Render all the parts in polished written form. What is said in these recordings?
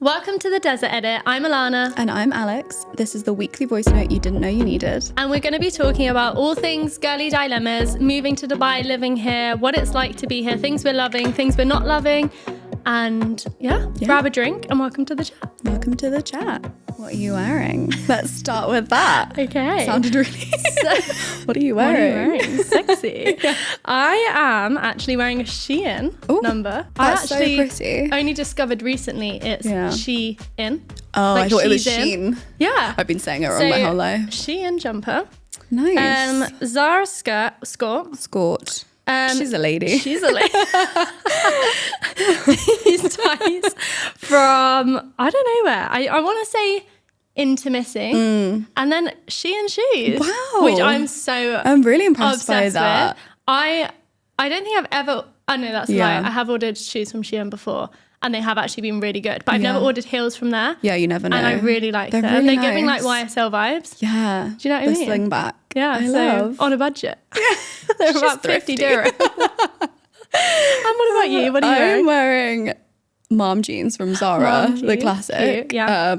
Welcome to the Desert Edit. I'm Alana. And I'm Alex. This is the weekly voice note you didn't know you needed. And we're going to be talking about all things girly dilemmas, moving to Dubai, living here, what it's like to be here, things we're loving, things we're not loving. And grab a drink and welcome to the chat. Welcome to the chat. What are you wearing? Let's start with that. Okay. Sounded really... What are you wearing? Sexy. Yeah. I am actually wearing a Shein number. That's so pretty. Only discovered recently it's Shein. Oh, I thought it was Shein. Yeah. I've been saying it wrong my whole life. Shein jumper. Nice. Zara skort. She's a lady. These ties from, I don't know where. I want to say Into Missing. And then Shein shoes. Wow. Which I'm really impressed by that. With. I don't think I've ever, I know that's a lie. I have ordered shoes from Shein before and they have actually been really good. But I've never ordered heels from there. Yeah, you never know. And I really like them. Really They're giving like nice. YSL vibes. Yeah. Do you know what I mean? Sling back. Yeah, I so love. on a budget. Yeah. They're about 50 dirham. And what about you? What are you I'm wearing mom jeans from Zara, the classic. Cute, yeah.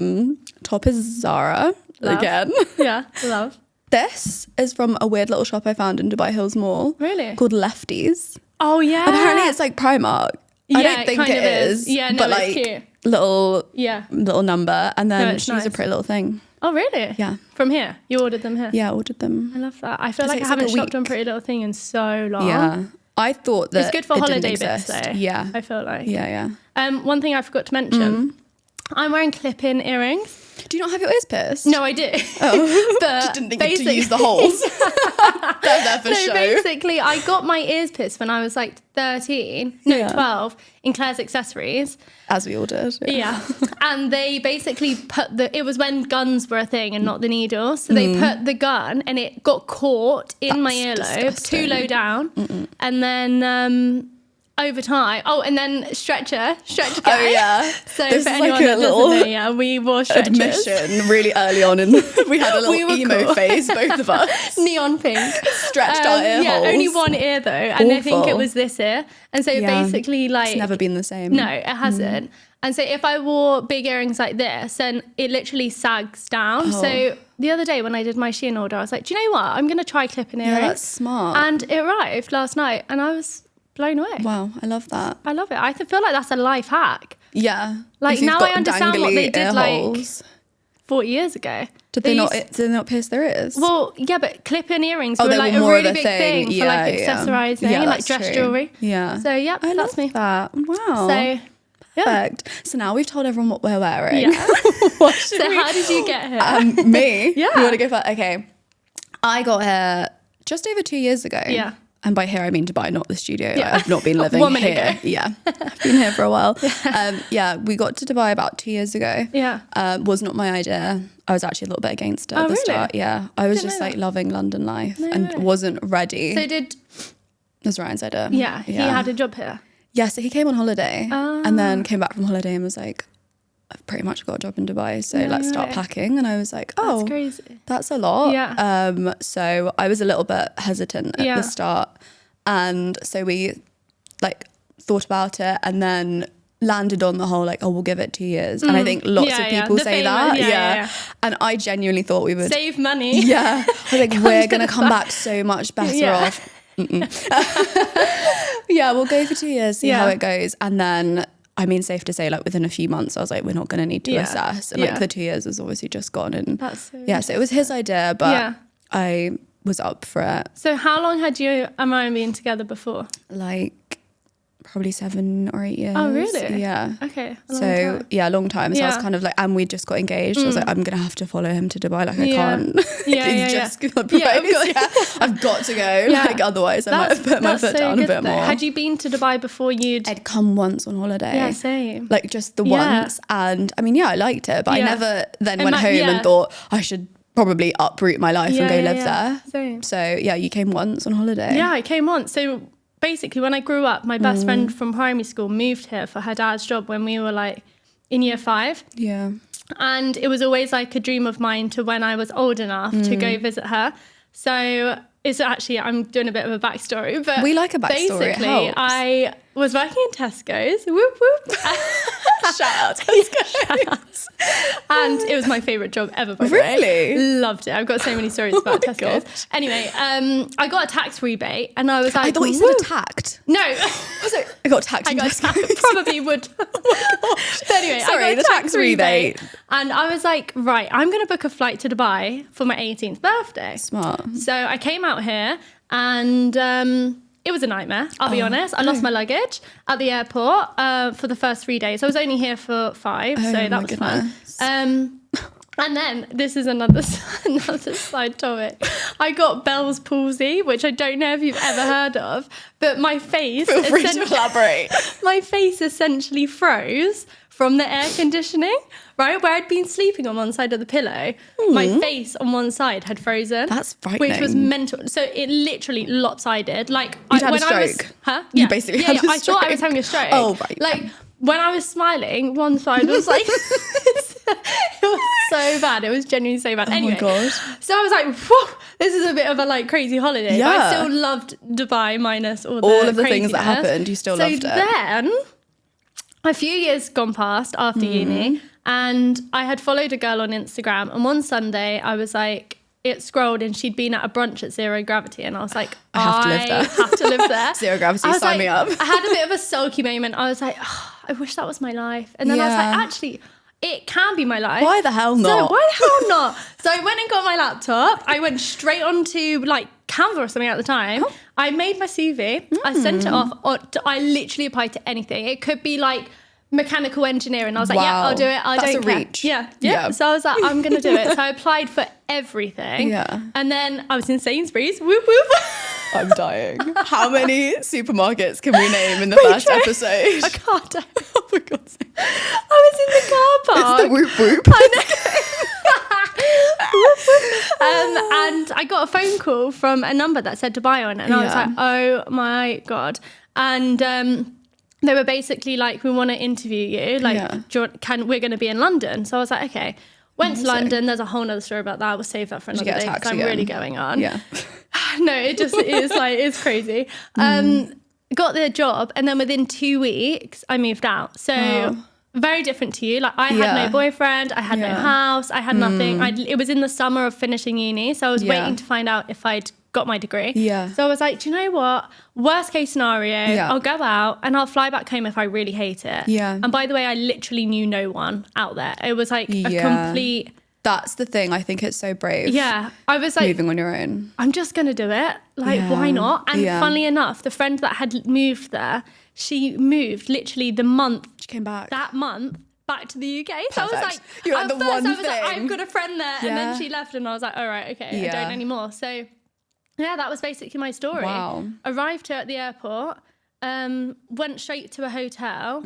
Top is Zara again. Yeah, love. This is from a weird little shop I found in Dubai Hills Mall. Really? Called Lefties. Oh, yeah. Apparently it's like Primark. Yeah, I don't think kind it of is. Yeah, no, but it's like cute. little number. And then it's she's nice. a pretty little thing. Oh, really? Yeah. From here? You ordered them here? Yeah, I ordered them. I love that. I feel like I takes haven't like a shopped on week. Pretty Little Thing in so long. Yeah. I thought that It's good for it holiday didn't bits exist. though. Yeah. I feel like. Yeah. One thing I forgot to mention. I'm wearing clip-in earrings. Do you not have your ears pierced? No, I do. Oh. But Just didn't think to use the holes. They're there for no, show. basically, I got my ears pierced when I was like 12 in Claire's Accessories. As we all did. Yeah. And they basically it was when guns were a thing and not the needle. So they put the gun and it got caught in my earlobe, disgusting. too low down. And then over time, and then stretcher guy. Oh yeah. So this for is anyone like a that little doesn't know, we wore stretchers. admission really early on, and we had a little were emo cool. phase, both of us. Neon pink. Stretched our ear holes. Only one ear though, and I think it Awful. was this ear. And so basically, like, It's never been the same. no, it hasn't. And so if I wore big earrings like this, then it literally sags down. So the other day when I did my Shein order, I was like, do you know what? I'm going to try clipping earrings. Yeah, that's smart. And it arrived last night and I was blown away. Wow, I love that. I love it. I feel like that's a life hack. Yeah. Like, If you've now got I understand what they dangly did, ear like, holes. 40 years ago. Did they not pierce their ears? Well, yeah, but clip-in earrings were they like were a more really of a big thing. thing for like accessorizing and like that's dress true. jewelry. Yeah. So yeah, I that's love me. that. Wow. So yeah. Perfect. So now we've told everyone what we're wearing. Yeah. What should So we- how did you get here? Me? Yeah. You want to go first? Okay. I got here just over 2 years ago. Yeah. And by here, I mean Dubai, not the studio. Yeah. I've not been living Woman here. ago. Yeah. I've been here for a while. We got to Dubai about 2 years ago. Yeah. Was not my idea. I was actually a little bit against it Oh, at the really? start. Yeah. I was Didn't just know like that. loving London life and way. wasn't ready. So did That's Ryan's idea. he had a job here? Yeah, so he came on holiday and Ah. then came back from holiday and was like, I've pretty much got a job in Dubai, so No let's start way. packing. And I was like, That's oh, crazy. that's a lot. Yeah. So I was a little bit hesitant at Yeah. the start. And so we like thought about it and then landed on the whole like, oh, we'll give it 2 years. And I think lots Yeah, of yeah. people The say famous- that. yeah. And I genuinely thought we would. Save money. Yeah. I was like, we're to going to the come back so much better Yeah. off. Yeah, we'll go for 2 years, see how it goes. And then, I mean, safe to say, like within a few months, I was like, we're not going to need to Yeah. assess. And Yeah. like the 2 years was obviously just gone. And That's so so it was his idea, but Yeah. I was up for it. So how long had you and Ryan been together before? Like probably 7 or 8 years. Oh, really? Yeah. Okay. a long So time. yeah, a long time. So I was Yeah. kind of like, and we just got engaged. I was like, I'm gonna have to follow him to Dubai. Like I Yeah. can't. Yeah, He's yeah, just yeah. gonna propose. Yeah, of course. Yeah. I've got to go. Yeah. Like otherwise, I might have put my foot so down a good bit though. more. Had you been to Dubai before you'd? I'd come once on holiday. Yeah, same. Like just the Yeah. once, and I mean, yeah, I liked it, but I Yeah. never then And went home yeah. and thought I should probably uproot my life and go live there. Same. So yeah, you came once on holiday. Yeah, I came once. So basically, when I grew up, my best friend from primary school moved here for her dad's job when we were like in year 5. Yeah. And it was always like a dream of mine to when I was old enough to go visit her. So it's actually, I'm doing a bit of a backstory, but We like a backstory, it basically helps. I was working in Tesco's, whoop, whoop. Shout out to And it was my favourite job ever, by the Really? way. Loved it. I've got so many stories about Tesco's. gosh. Anyway, I got a tax rebate and I was like, I thought you said attacked. No. I got taxed. I got probably would. So anyway, Sorry, I got the tax rebate. and I was like, right, I'm going to book a flight to Dubai for my 18th birthday. Smart. So I came out here and it was a nightmare, I'll be honest. I lost my luggage at the airport for the first 3 days. I was only here for 5, so that was fun. And then this is another side topic. I got Bell's palsy, which I don't know if you've ever heard of, but my face. Feel free to elaborate. My face essentially froze from the air conditioning, right? Where I'd been sleeping on one side of the pillow, my face on one side had frozen. That's frightening. Which was mental. So it literally lopsided. Like You'd had a stroke. You basically had a I stroke. thought I was having a stroke. Oh, right. Like when I was smiling, one side was like, it was so bad. It was genuinely so bad. Anyway, my God. so I was like, whew, this is a bit of a like crazy holiday. Yeah. But I still loved Dubai minus all of the things that happened. You still loved it. So then a few years gone past after uni, and I had followed a girl on Instagram, and one Sunday I was like, it scrolled and she'd been at a brunch at Zero Gravity, and I was like, I have to live there. Zero Gravity, sign me up. I had a bit of a sulky moment. I was like, oh, I wish that was my life. And then I was like, actually, it can be my life. Why the hell not? So why the hell not? So I went and got my laptop. I went straight onto like Canva or something at the time. Oh. I made my CV. I sent it off. I literally applied to anything. It could be like mechanical engineering. I was like, yeah, I'll do it. I don't care. Reach. Yeah. So I was like, I'm going to do it. So I applied for everything. Yeah. And then I was in Sainsbury's. Whoop, whoop. I'm dying. How many supermarkets can we name in the first episode? I can't. Oh my God. I was in the car park. It's the whoop whoop. And I got a phone call from a number that said Dubai on it. And I was like, oh my God. And they were basically like, we want to interview you. Like, we're going to be in London. So I was like, okay. Went to London. There's a whole nother story about that. We'll save that for another day because I'm really going on. Yeah. No, it just is like, it's crazy. Got the job, and then within 2 weeks, I moved out. So very different to you. Like I had no boyfriend, I had no house, I had nothing. It was in the summer of finishing uni, so I was waiting to find out if I'd got my degree. Yeah. So I was like, do you know what? Worst case scenario, I'll go out and I'll fly back home if I really hate it. Yeah. And by the way, I literally knew no one out there. It was like a complete... That's the thing. I think it's so brave. Yeah. I was like... Moving on your own. I'm just going to do it. Like, why not? And funnily enough, the friend that had moved there, she moved literally the month... She came back. That month. Back to the UK. So I was like, you're like the one thing. Like, I've got a friend there. And then she left and I was like, all right, okay, I don't anymore. So yeah, that was basically my story. Wow. Arrived here at the airport, went straight to a hotel,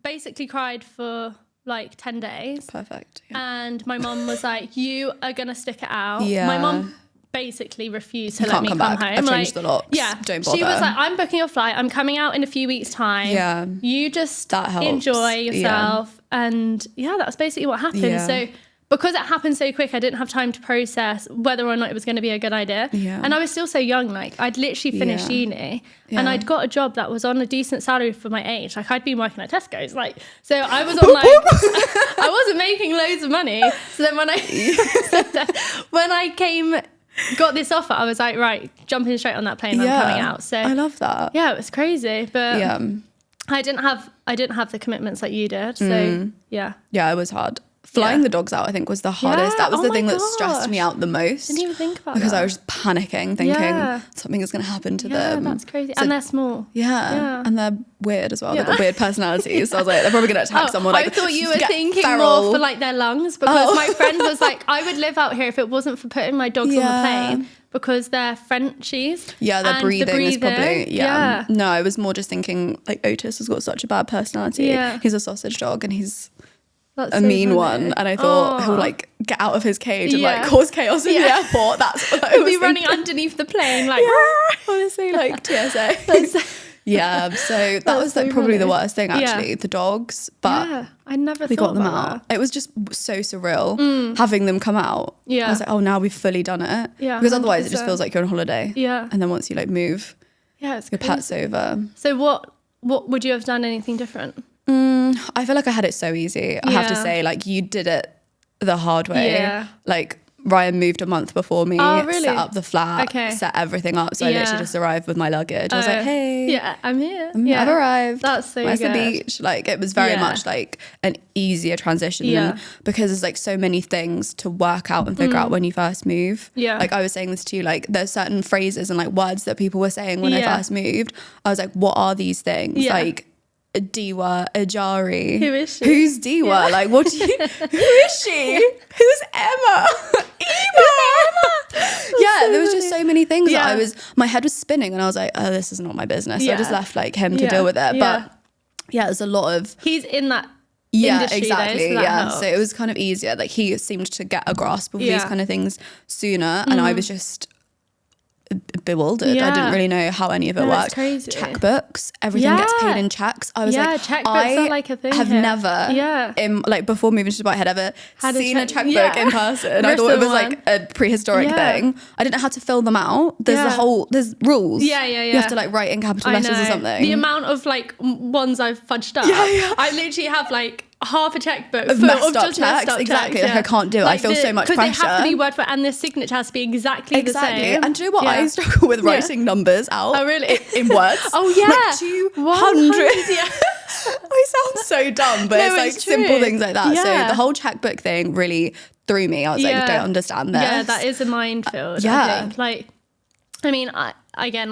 basically cried for like 10 days. Perfect. Yeah. And my mum was like, you are going to stick it out. Yeah. My mum basically refused to let me come home. I've changed the locks. Yeah. Don't bother. She was like, I'm booking your flight. I'm coming out in a few weeks' time. Yeah. You just enjoy yourself. Yeah. And yeah, that's basically what happened. Yeah. So because it happened so quick, I didn't have time to process whether or not it was going to be a good idea. Yeah. And I was still so young. Like I'd literally finished uni and I'd got a job that was on a decent salary for my age. Like I'd been working at Tesco's. Like, so I was on like, I wasn't making loads of money. So then when I got this offer, I was like, right, jumping straight on that plane, I'm coming out. So I love that. Yeah, it was crazy. But I didn't have the commitments like you did. So yeah. Yeah, it was hard. Flying the dogs out, I think, was the hardest. That was the thing that stressed me out the most. Didn't even think about because that. I was panicking, thinking something is going to happen to them. Yeah, that's crazy. So, and they're small. Yeah. And they're weird as well. They've got weird personalities. So I was like, they're probably going to attack someone. Like, I thought you were thinking more for like their lungs, because my friend was like, I would live out here if it wasn't for putting my dogs on the plane. Because they're Frenchies. Yeah, their breathing is probably, No, I was more just thinking, like, Otis has got such a bad personality. Yeah. He's a sausage dog and he's a mean one. And I thought he'll, like, get out of his cage and, like, cause chaos in the airport. That's what I was thinking. Running underneath the plane, like, honestly, like, TSA. Yeah, so that was like probably the worst thing, actually, the dogs. But I never we thought got them out. It was just so surreal having them come out. Yeah, I was like, oh, now we've fully done it. Yeah, because otherwise 100%. It just feels like you're on holiday. Yeah, and then once you like move, it's your pet's over. So what would you have done anything different? I feel like I had it so easy. I have to say, like, you did it the hard way. Yeah. Like, Ryan moved a month before me, set up the flat, set everything up. So I literally just arrived with my luggage. I was like, hey, I'm here. I've arrived. That's so Where's good. the beach? Like, it was very much like an easier transition than, because there's like so many things to work out and figure out when you first move. Yeah. Like, I was saying this to you, like, there's certain phrases and like words that people were saying when I first moved. I was like, what are these things? Like, a Diwa, a Jari. Who is she? Who's Diwa? Yeah. Like, what do you... Who is she? Who's Emma? Yeah, there was just so many things that my head was spinning and I was like, oh, this is not my business. So I just left like him to deal with it. But yeah, there's a lot of... He's in that industry, exactly. Though, so helps. So it was kind of easier. Like, he seemed to get a grasp of these kind of things sooner. And I was just... bewildered. I didn't really know how any of it worked. Crazy. Checkbooks, everything gets paid in checks. I was like, checkbooks are like a thing. Have never, like before moving to Dubai, had ever seen a checkbook in person. I thought it was like a prehistoric thing. I didn't know how to fill them out. There's there's rules. You have to like write in capital letters or something. The amount of like ones I've fudged up. I literally have like half a checkbook full of just messed up exactly checks, like I can't do it. I feel so much pressure because they have to be word for, and the signature has to be exactly the same. And do you know what, I struggle with writing numbers out. Oh really? In words. Oh yeah, like 200. I sound so dumb, but it's like simple things like that. So the whole checkbook thing really threw me. I was like, I don't understand this. Yeah, that is a minefield. I think. Like, I mean, I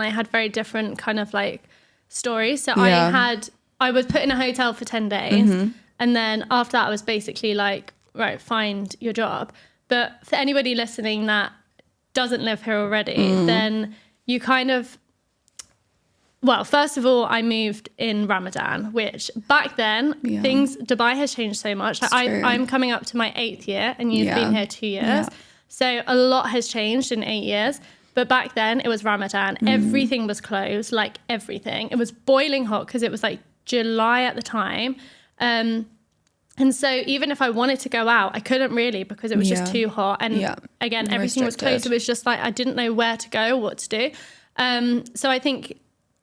had very different kind of like stories. So I was put in a hotel for 10 days. And then after that, I was basically like, right, find your job. But for anybody listening that doesn't live here already, then you kind of, well, first of all, I moved in Ramadan, which back then, Dubai has changed so much. Like I'm coming up to my 8th year and you've been here 2 years. Yeah. So a lot has changed in 8 years. But back then it was Ramadan. Everything was closed, like everything. It was boiling hot because it was like July at the time. And so even if I wanted to go out, I couldn't really because it was just too hot. And again, everything was closed. It was just like, I didn't know where to go, what to do. So I think,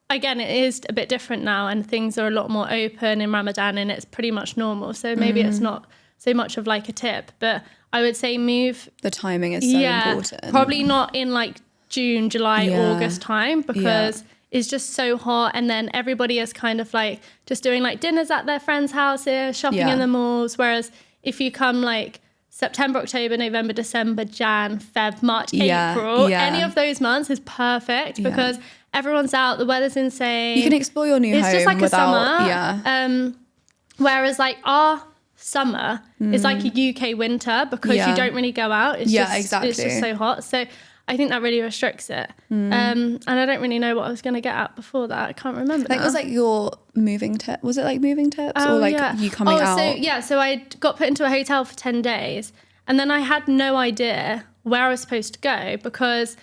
again, it is a bit different now and things are a lot more open in Ramadan and it's pretty much normal. So maybe it's not so much of like a tip, but I would say move. The timing is so important. Probably not in like June, July, August time because it's just so hot, and then everybody is kind of like just doing like dinners at their friends' houses, shopping in the malls. Whereas if you come like September, October, November, December, Jan, Feb, March, April, any of those months is perfect because everyone's out, the weather's insane. You can explore your new home. It's just like a summer. Whereas like our summer is like a UK winter because you don't really go out. It's it's just so hot. So I think that really restricts it. And I don't really know what I was going to get at before that. I can't remember. I think it was like your moving tip. Was it like moving tips or like you coming out? So I got put into a hotel for 10 days and then I had no idea where I was supposed to go because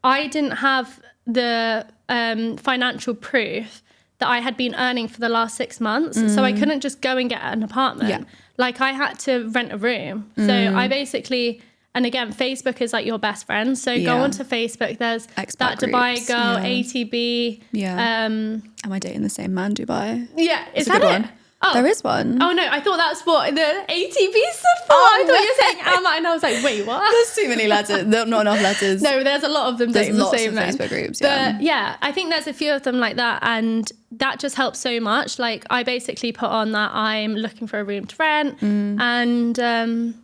I didn't have the financial proof that I had been earning for the last 6 months. So I couldn't just go and get an apartment. Like I had to rent a room. So I basically... And again, Facebook is like your best friend. So go onto Facebook. There's Expat that groups, Dubai girl, ATB. Am I dating the same man, Dubai? Yeah, is that it? One. Oh. There is one. Oh no, I thought that's what the ATB stood for. I thought you were saying Amma, and I was like, wait, what? There's too many letters. Not enough letters. No, there's a lot of them dating the same name. Facebook groups. But yeah, I think there's a few of them like that, and that just helps so much. Like I basically put on that I'm looking for a room to rent, and.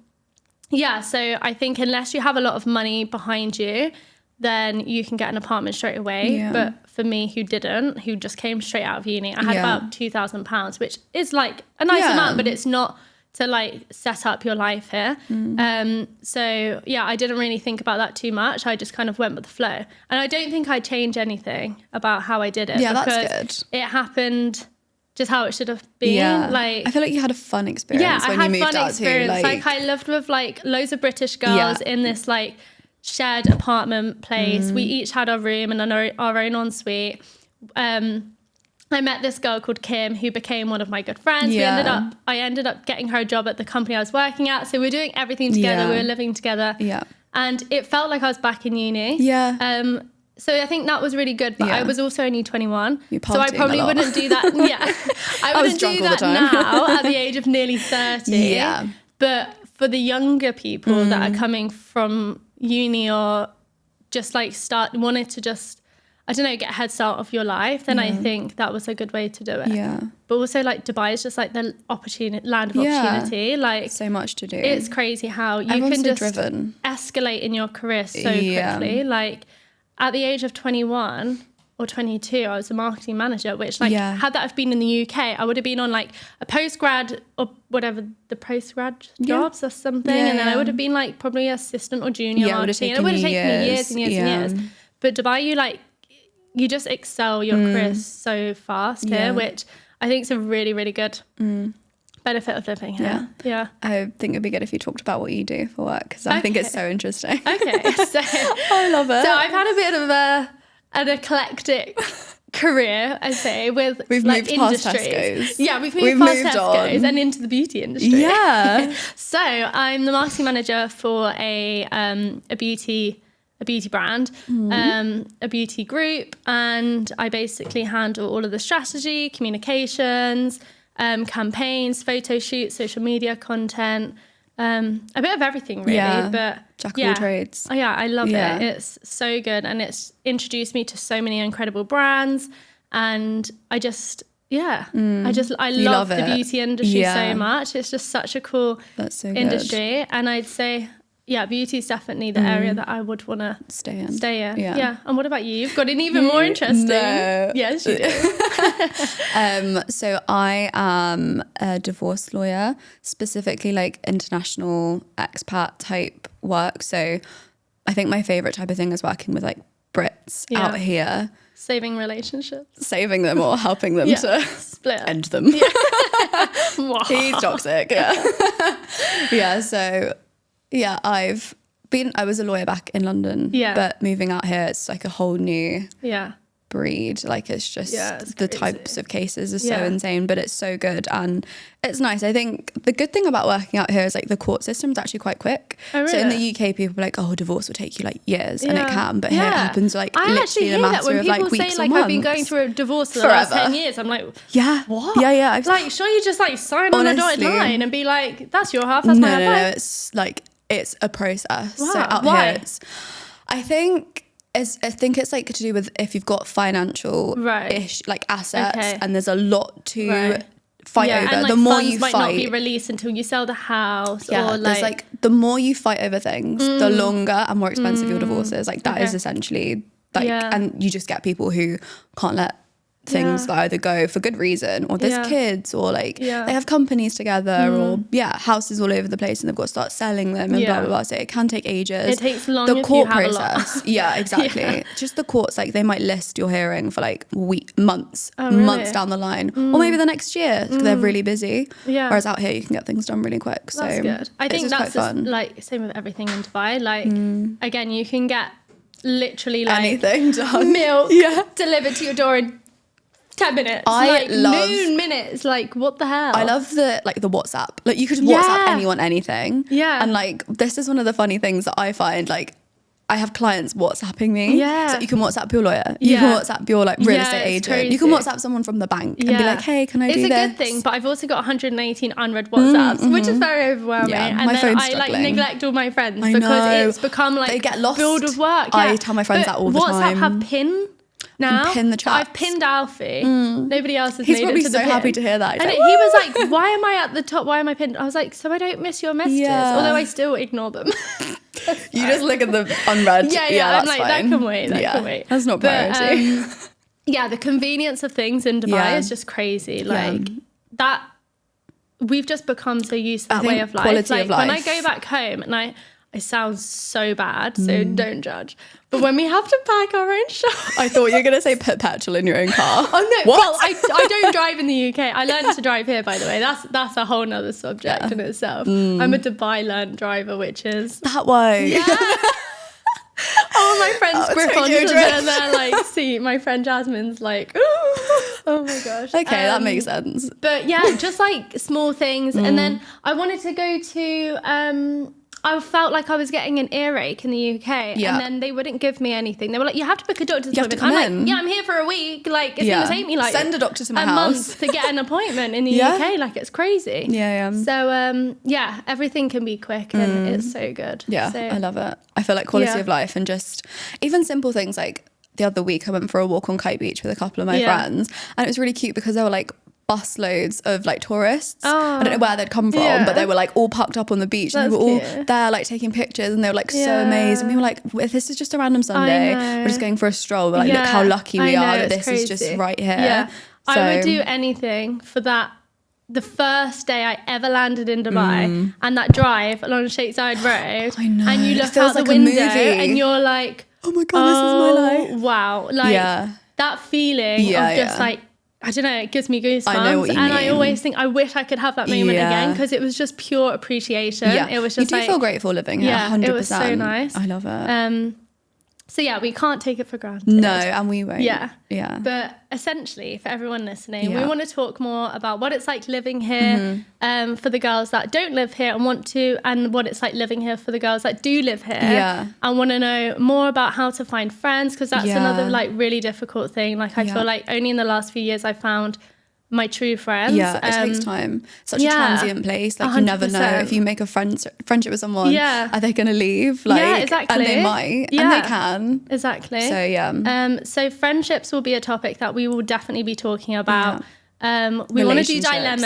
So I think unless you have a lot of money behind you, then you can get an apartment straight away. Yeah. But for me, who just came straight out of uni, I had about £2,000, which is like a nice amount, but it's not to like set up your life here. So I didn't really think about that too much. I just kind of went with the flow. And I don't think I'd change anything about how I did it. Yeah, that's good. It happened just how it should have been. Yeah. Like I feel like you had a fun experience when you moved out too. Yeah, I had fun experience. Like I lived with like loads of British girls in this like shared apartment place. We each had our room and our own ensuite. I met this girl called Kim who became one of my good friends. I ended up getting her a job at the company I was working at. So we were doing everything together. We were living together. Yeah. And it felt like I was back in uni. Yeah. so I think that was really good, but I was also only 21. So I probably wouldn't do that. Yeah. I wouldn't do that now at the age of nearly 30. Yeah. But for the younger people that are coming from uni or just like wanted to just, I don't know, get a head start of your life, then I think that was a good way to do it. Yeah. But also like Dubai is just like the land of opportunity. Like so much to do. It's crazy how you can just escalate in your career so quickly. Like at the age of 21 or 22, I was a marketing manager, which like had that have been in the UK, I would have been on like a postgrad or whatever the postgrad jobs or something. And then I would have been like probably assistant or junior marketing. And it would have taken me years and years and years. But Dubai, you just excel your career so fast here, which I think is a really, really good benefit of living here. Yeah. I think it'd be good if you talked about what you do for work, because I think it's so interesting. Okay. So I love it. So I've had a bit of an eclectic career, I'd say, with we've moved past Tesco's. Yeah, we've moved past Tesco's and into the beauty industry. Yeah. So I'm the marketing manager for a beauty brand, a beauty group, and I basically handle all of the strategy, communications, campaigns, photo shoots, social media content, a bit of everything really, but jack of all trades. Oh, yeah, I love it. It's so good, and it's introduced me to so many incredible brands, and I love the beauty industry so much. It's just such a cool industry, and I'd say beauty is definitely the area that I would want to stay in. Yeah. And what about you? You've got an even more interesting. No. Yes, you do. So I am a divorce lawyer, specifically like international expat type work. So I think my favorite type of thing is working with like Brits out here. Saving relationships. Saving them or helping them to split. End them. Yeah. He's toxic. Yeah. So I was a lawyer back in London, but moving out here, it's like a whole new breed. Like it's just the types of cases are so insane, but it's so good and it's nice. I think the good thing about working out here is like the court system is actually quite quick. Oh, really? So in the UK, people are like, oh, divorce will take you like years, and it can, but here it happens like I literally in a matter of like weeks or months. When people say like I've been going through a divorce for the last 10 years, I'm like, what? Yeah. Like, sure, you just like sign on a dotted line and be like, that's your half, that's my half. No, it's like it's a process. Wow. So out here, I think it's like to do with if you've got financial like assets, and there's a lot to fight over. And, like, the more funds you might fight, not be released until you sell the house. Yeah, or there's like the more you fight over things, the longer and more expensive your divorce is. Like that is essentially like, and you just get people who can't let things that either go for good reason, or there's kids, or like they have companies together, or houses all over the place, and they've got to start selling them and blah blah blah. So it can take ages. It takes long. The court if you have process, a lot. Exactly. Just the courts, like they might list your hearing for like months down the line, or maybe the next year because they're really busy. Yeah. Whereas out here, you can get things done really quick. So that's good. I think that's just, like same with everything in Dubai. Like again, you can get literally like anything done. Milk delivered to your door in 10 minutes. I love noon minutes. Like, what the hell? I love the WhatsApp. Like, you could WhatsApp anyone anything. Yeah. And like, this is one of the funny things that I find. Like, I have clients WhatsApping me. Yeah. So you can WhatsApp your lawyer. You can WhatsApp your like real estate agent. Crazy. You can WhatsApp someone from the bank and be like, hey, can I do this? It's a good thing, but I've also got 118 unread WhatsApps, which is very overwhelming. Yeah, and then I like neglect all my friends because it's become like they get lost. Filled with work. I tell my friends that all the time. WhatsApp have pin now. Pin the chat. I've pinned Alfie. Nobody else has made it to the pin. He's probably so happy to hear that. And he was like, why am I at the top? Why am I pinned? I was like, so I don't miss your messages. Although I still ignore them. You just look at the unread. Yeah, I'm like, fine. That can wait. That's not priority. The convenience of things in Dubai is just crazy. Like that, we've just become so used to that way of life. Quality of life. When I go back home, and I sound so bad, so don't judge. But when we have to pack our own shop, I thought you were going to say put petrol in your own car. Oh no! What? Well, I don't drive in the UK. I learned to drive here, by the way. That's a whole nother subject in itself. I'm a Dubai learned driver, which is that way. Yeah. All my friends grip onto their like seat. My friend Jasmine's like, oh my gosh. Okay, that makes sense. But yeah, just like small things, and then I wanted to go to I felt like I was getting an earache in the UK, and then they wouldn't give me anything. They were like, you have to book a doctor's appointment. I'm like, yeah, I'm here for a week. Like, it's going to take me like send a doctor to my house. month to get an appointment in the UK. Like, it's crazy. Yeah. So, everything can be quick, and it's so good. Yeah, so, I love it. I feel like quality of life, and just even simple things like the other week I went for a walk on Kite Beach with a couple of my friends, and it was really cute because they were like bus loads of like tourists. I don't know where they'd come from, but they were like all parked up on the beach. And they were all there like taking pictures, and they were like so amazed. And we were like, if this is just a random Sunday, we're just going for a stroll. We're like, look how lucky we are that this is just right here. So, I would do anything for that. The first day I ever landed in Dubai, and that drive along Sheikh Zayed Road, and you look out the window and you're like, oh my God, this is my life. Wow. Like that feeling of just like, I don't know, it gives me goosebumps. I know what you mean. I always think I wish I could have that moment again, because it was just pure appreciation. It was just you do feel grateful living here. 100%. It was so nice. I love it. So we can't take it for granted. No, and we won't. Yeah. But essentially, for everyone listening, we want to talk more about what it's like living here for the girls that don't live here and want to, and what it's like living here for the girls that do live here. And want to know more about how to find friends, because that's another like really difficult thing. Like I feel like only in the last few years I found my true friends. It takes time. Such a transient place. Like 100%. You never know if you make a friendship with someone, are they going to leave? Like, exactly. And they might, and they can. Exactly. So so friendships will be a topic that we will definitely be talking about. We want to do dilemmas.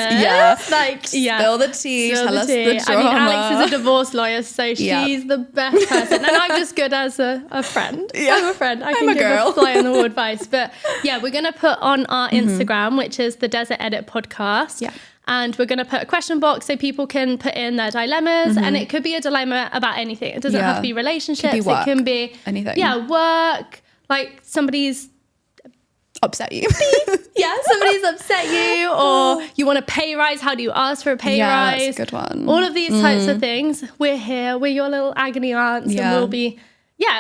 Spill the tea. Tell us the drama. I mean, Alex is a divorce lawyer, so she's the best person, and I'm just good as a friend. I'm a friend. I can give a fly on the wall advice. But we're going to put on our Instagram, which is the Desert Edit Podcast. And we're going to put a question box so people can put in their dilemmas, and it could be a dilemma about anything. It doesn't have to be relationships. It can be anything. Work. Like somebody's upset you. Somebody's upset you, or you want a pay rise. How do you ask for a pay rise? That's a good one. All of these types of things. We're here. We're your little agony aunts, and we'll be.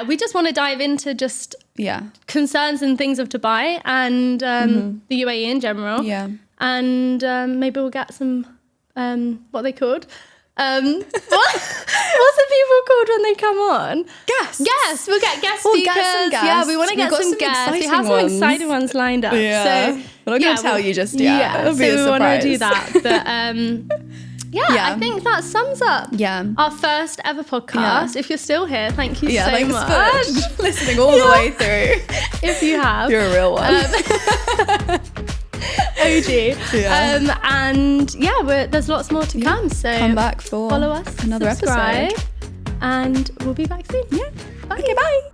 We just want to dive into just concerns and things of Dubai and the UAE in general. And maybe we'll get some what are they called? What's the people called when they come on? Guests. We'll get guest speakers. Get some guests. Yeah, we want to get some guests. We have some exciting ones lined up. So we're not going to tell you just yet. It'll be a surprise. We want to do that. But I think that sums up our first ever podcast. If you're still here, thank you so much for listening all the way through. If you have, you're a real one. OG. And there's lots more to come. So come back for follow us, another subscribe, episode, and we'll be back soon. Bye. Okay, bye.